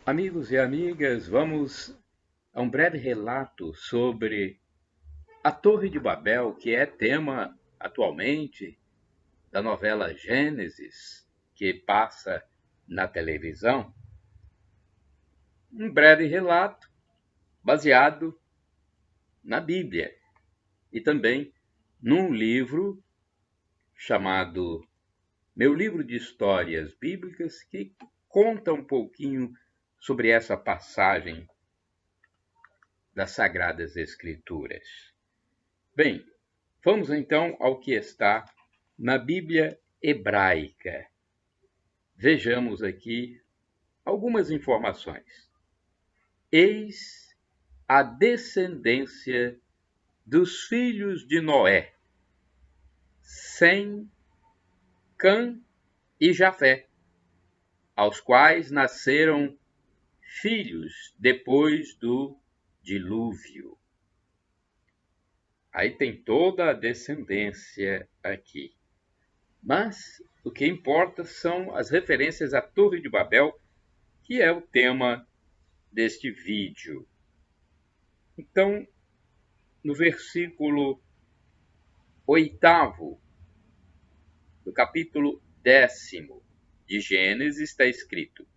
Amigos e amigas, vamos a um breve relato sobre a Torre de Babel, que é tema atualmente da novela Gênesis, que passa na televisão. Um breve relato baseado na Bíblia e também num livro chamado Meu Livro de Histórias Bíblicas, que conta um pouquinho sobre essa passagem das Sagradas Escrituras. Bem, vamos então ao que está na Bíblia hebraica. Vejamos aqui algumas informações. Eis a descendência dos filhos de Noé, Sem, Cã e Jafé, aos quais nasceram filhos depois do dilúvio. Aí tem toda a descendência aqui. Mas o que importa são as referências à Torre de Babel, que é o tema deste vídeo. Então, no versículo 8º do capítulo 10º de Gênesis está escrito: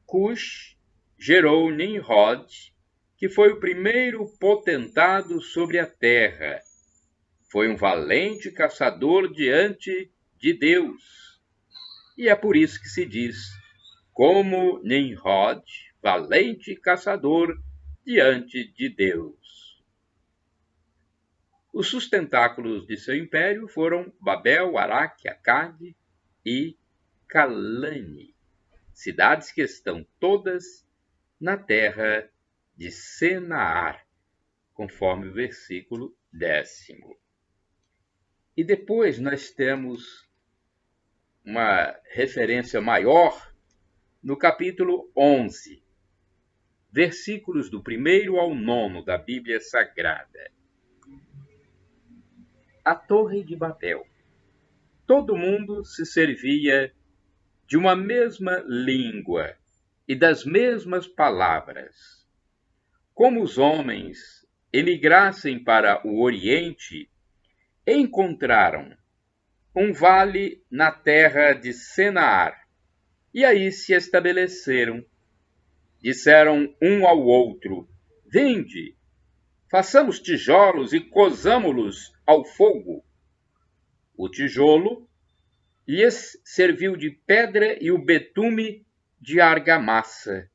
Cush gerou Nimrod, que foi o primeiro potentado sobre a terra. Foi um valente caçador diante de Deus. E é por isso que se diz, como Nimrod, valente caçador diante de Deus. Os sustentáculos de seu império foram Babel, Araque, Acade e Calane, cidades que estão todas na terra de Senaar, conforme o versículo 10º. E depois nós temos uma referência maior no capítulo 11, versículos do 1º ao 9º da Bíblia Sagrada. A Torre de Babel. Todo mundo se servia de uma mesma língua e das mesmas palavras. Como os homens emigrassem para o Oriente, encontraram um vale na terra de Senaar, e aí se estabeleceram. Disseram um ao outro: Vinde, façamos tijolos e cozamo-los ao fogo. O tijolo lhes serviu de pedra e o betume de argamassa.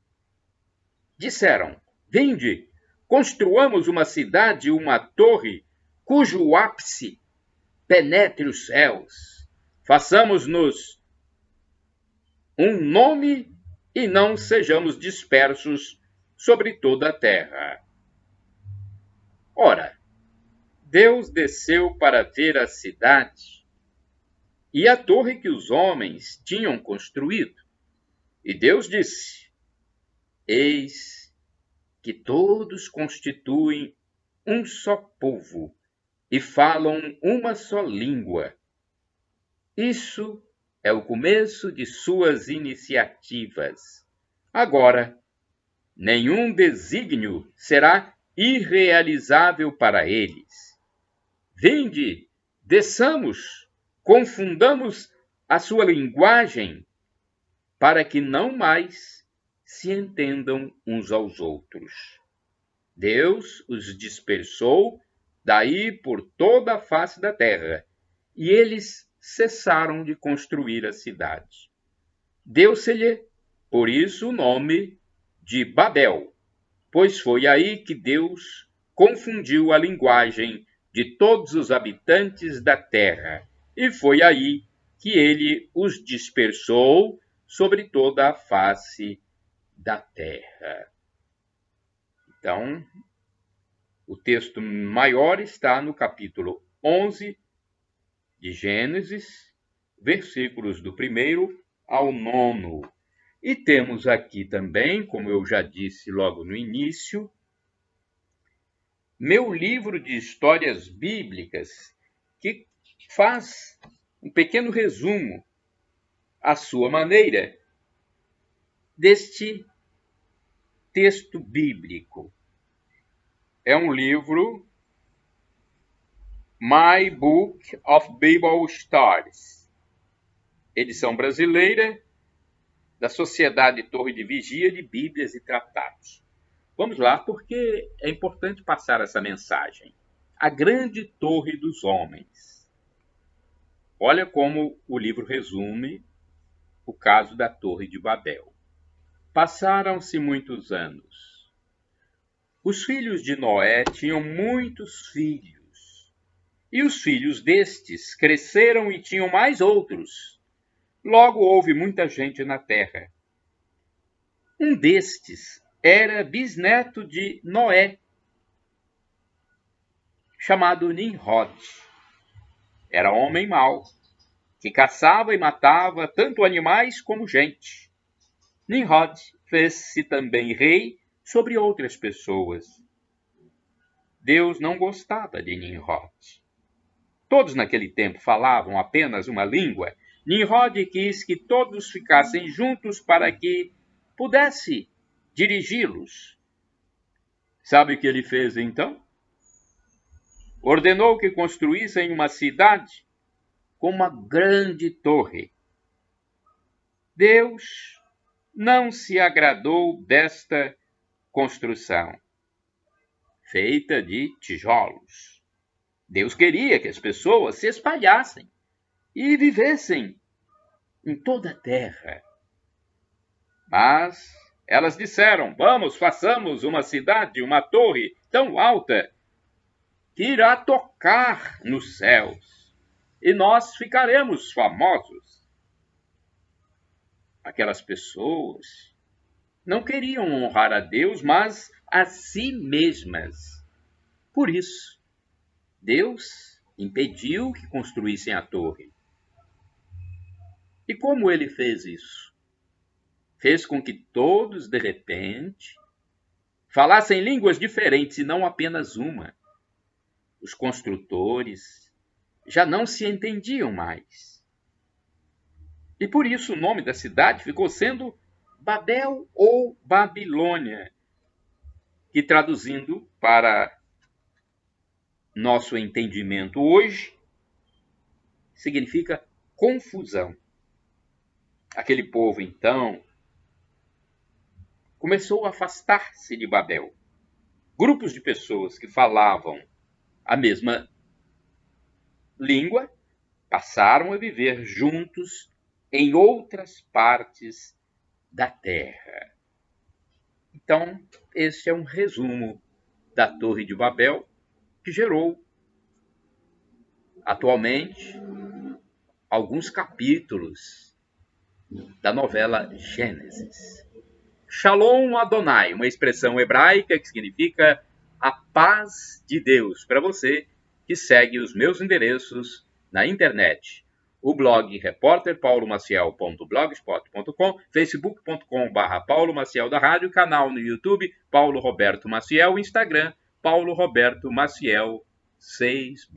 Disseram: Vinde, construamos uma cidade e uma torre, cujo ápice penetre os céus. Façamos-nos um nome e não sejamos dispersos sobre toda a terra. Ora, Deus desceu para ver a cidade e a torre que os homens tinham construído. E Deus disse: Eis que todos constituem um só povo e falam uma só língua. Isso é o começo de suas iniciativas. Agora, nenhum desígnio será irrealizável para eles. Vinde, desçamos, confundamos a sua linguagem, para que não mais se entendam uns aos outros. Deus os dispersou daí por toda a face da terra, e eles cessaram de construir a cidade. Deu-se-lhe, por isso, o nome de Babel, pois foi aí que Deus confundiu a linguagem de todos os habitantes da terra, e foi aí que ele os dispersou sobre toda a face da terra. Então, o texto maior está no capítulo 11 de Gênesis, versículos do 1º ao 9º. E temos aqui também, como eu já disse logo no início, meu livro de histórias bíblicas, que faz um pequeno resumo, à sua maneira, deste texto bíblico. É um livro, My Book of Bible Stories, edição brasileira da Sociedade Torre de Vigia de Bíblias e Tratados. Vamos lá, porque é importante passar essa mensagem. A grande torre dos homens. Olha como o livro resume o caso da Torre de Babel. Passaram-se muitos anos. Os filhos de Noé tinham muitos filhos, e os filhos destes cresceram e tinham mais outros. Logo houve muita gente na terra. Um destes era bisneto de Noé, chamado Nimrod. Era homem mau, que caçava e matava tanto animais como gente. Nimrod fez-se também rei sobre outras pessoas. Deus não gostava de Nimrod. Todos naquele tempo falavam apenas uma língua. Nimrod quis que todos ficassem juntos para que pudesse dirigi-los. Sabe o que ele fez então? Ordenou que construíssem uma cidade com uma grande torre. Deus não se agradou desta construção, feita de tijolos. Deus queria que as pessoas se espalhassem e vivessem em toda a terra. Mas elas disseram: vamos, façamos uma cidade, uma torre tão alta que irá tocar nos céus, e nós ficaremos famosos. Aquelas pessoas não queriam honrar a Deus, mas a si mesmas. Por isso, Deus impediu que construíssem a torre. E como ele fez isso? Fez com que todos, de repente, falassem línguas diferentes e não apenas uma. Os construtores já não se entendiam mais. E por isso o nome da cidade ficou sendo Babel ou Babilônia, que traduzindo para nosso entendimento hoje, significa confusão. Aquele povo, então, começou a afastar-se de Babel. Grupos de pessoas que falavam a mesma língua passaram a viver juntos em outras partes da terra. Então, esse é um resumo da Torre de Babel, que gerou, atualmente, alguns capítulos da novela Gênesis. Shalom Adonai, uma expressão hebraica que significa a paz de Deus, para você que segue os meus endereços na internet. O blog repórterpaulomaciel.blogspot.com, facebook.com/Paulo Maciel da Rádio, canal no YouTube Paulo Roberto Maciel, Instagram Paulo Roberto Maciel 6/.